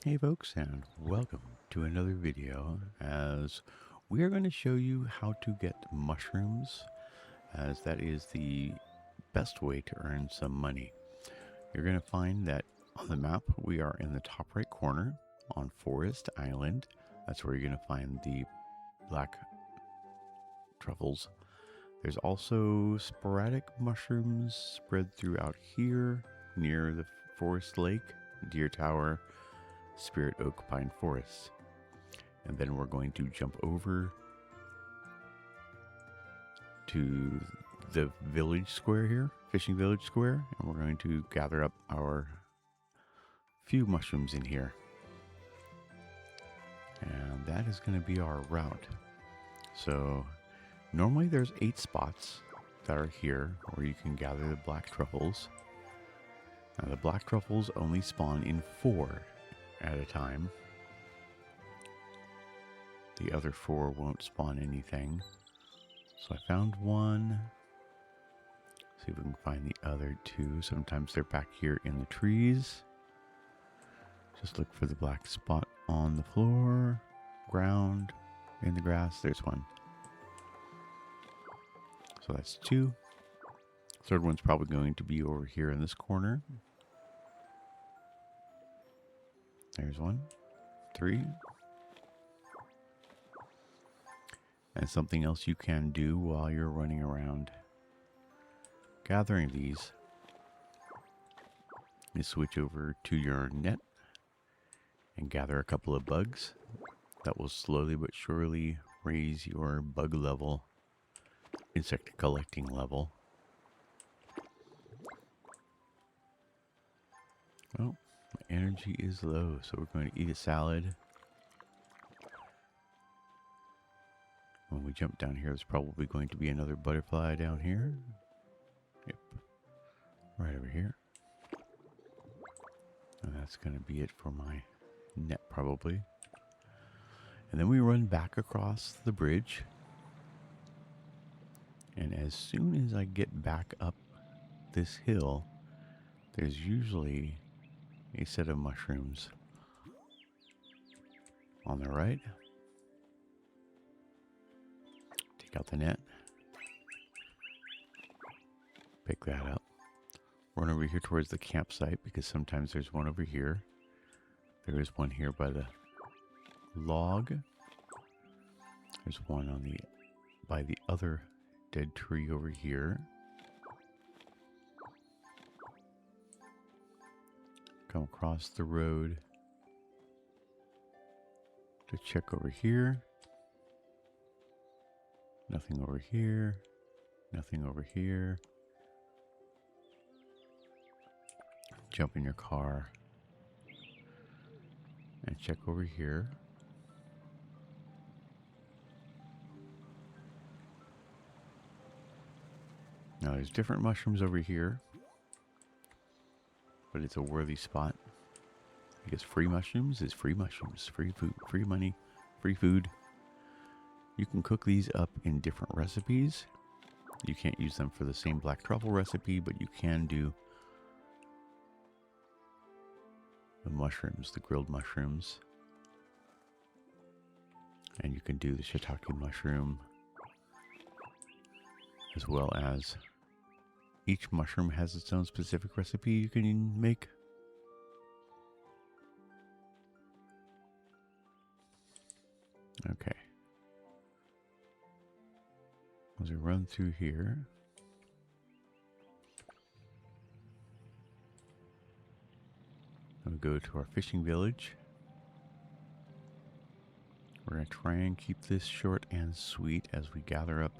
Hey folks, and welcome to another video as we are going to show you how to get mushrooms, as that is the best way to earn some money. You're going to find that on the map we are in the top right corner on Forest Island. That's where you're going to find the black truffles. There's also sporadic mushrooms spread throughout here near the Forest Lake, Deer Tower, Spirit Oak Pine Forest. And then we're going to jump over to the village square here, fishing village square, and we're going to gather up our few mushrooms in here. And that is going to be our route. So normally there's 8 spots that are here where you can gather the black truffles. Now the black truffles only spawn in 4 at a time. The other 4 won't spawn anything. So I found one. See if we can find the other 2. Sometimes they're back here in the trees. Just look for the black spot on the floor, ground, in the grass. There's one. So that's 2. Third one's probably going to be over here in this corner. There's 1, 3. And something else you can do while you're running around gathering these is switch over to your net and gather a couple of bugs. That will slowly but surely raise your bug level, insect collecting level. Oh, my energy is low, so we're going to eat a salad. When we jump down here, there's probably going to be another butterfly down here. Yep, right over here. And that's going to be it for my net, probably. And then we run back across the bridge. And as soon as I get back up this hill, there's usually a set of mushrooms on the right. Take out the net. Pick that up. Run over here towards the campsite because sometimes there's one over here. There is one here by the log. There's one on by the other dead tree over here. Come across the road to check over here. Nothing over here. Nothing over here. Jump in your car and check over here. Now there's different mushrooms over here, but it's a worthy spot because free mushrooms is free mushrooms, free food, free money, free food. You can cook these up in different recipes. You can't use them for the same black truffle recipe, but you can do the mushrooms, the grilled mushrooms. And you can do the shiitake mushroom, as well as each mushroom has its own specific recipe you can make. Okay. As we run through here, we go to our fishing village. We're going to try and keep this short and sweet as we gather up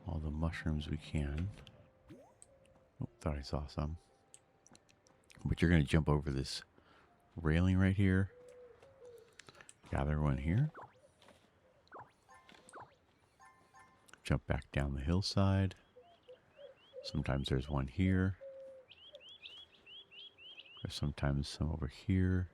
all the mushrooms we can. Oh, thought I saw some. But you're going to jump over this railing right here. Gather one here. Jump back down the hillside. Sometimes there's one here. There's sometimes some over here.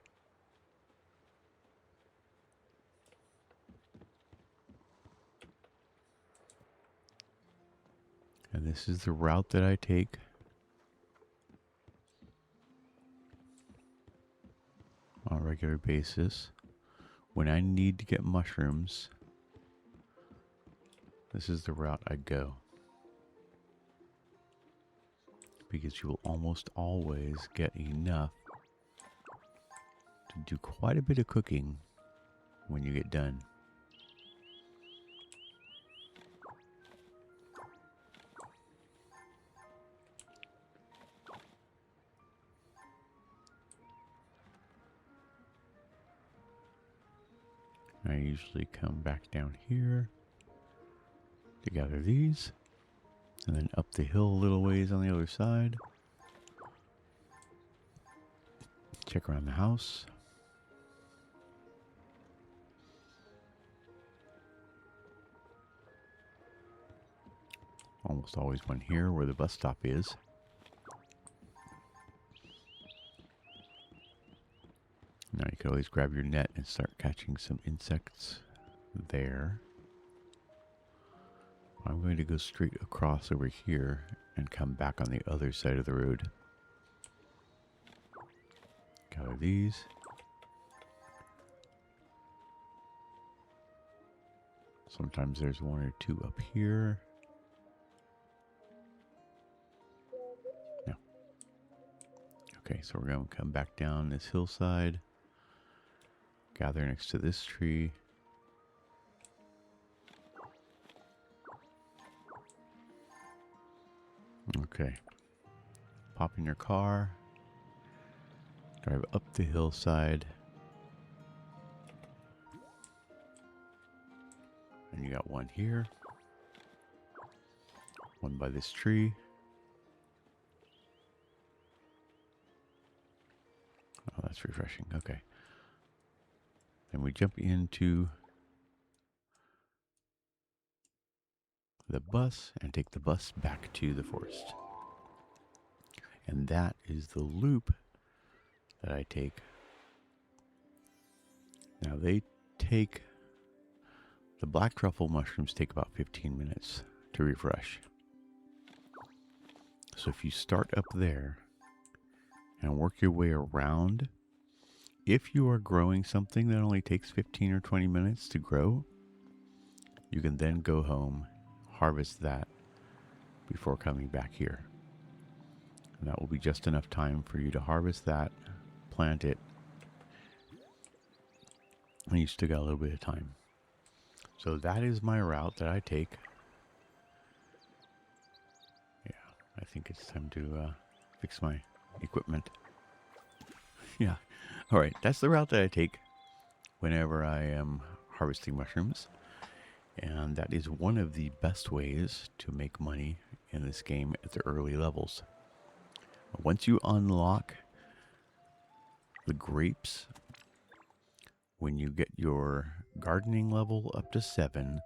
And this is the route that I take. regular basis, when I need to get mushrooms, this is the route I go. Because you will almost always get enough to do quite a bit of cooking when you get done. I usually come back down here to gather these, and then up the hill a little ways on the other side. Check around the house. Almost always one here where the bus stop is. Now you can always grab your net and start catching some insects there. I'm going to go straight across over here and come back on the other side of the road. Gather these. Sometimes there's one or two up here. No. Okay, so we're going to come back down this hillside. Gather next to this tree. Okay. Pop in your car. Drive up the hillside. And you got one here. One by this tree. Oh, that's refreshing. Okay. Then we jump into the bus and take the bus back to the forest. And that is the loop that I take. Now the black truffle mushrooms take about 15 minutes to refresh. So if you start up there and work your way around, if you are growing something that only takes 15 or 20 minutes to grow, you can then go home, harvest that before coming back here. And that will be just enough time for you to harvest that, plant it, and you still got a little bit of time. So that is my route that I take. Yeah, I think it's time to fix my equipment. Yeah, all right, that's the route that I take whenever I am harvesting mushrooms. And that is one of the best ways to make money in this game at the early levels. Once you unlock the grapes, when you get your gardening level up to 7,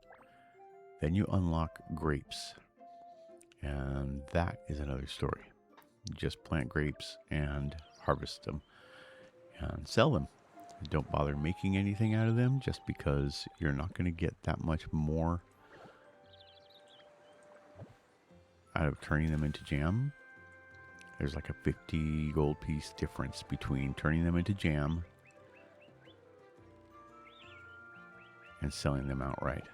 then you unlock grapes. And that is another story. You just plant grapes and harvest them and sell them. Don't bother making anything out of them just because you're not going to get that much more out of turning them into jam. There's like a 50 gold piece difference between turning them into jam and selling them outright.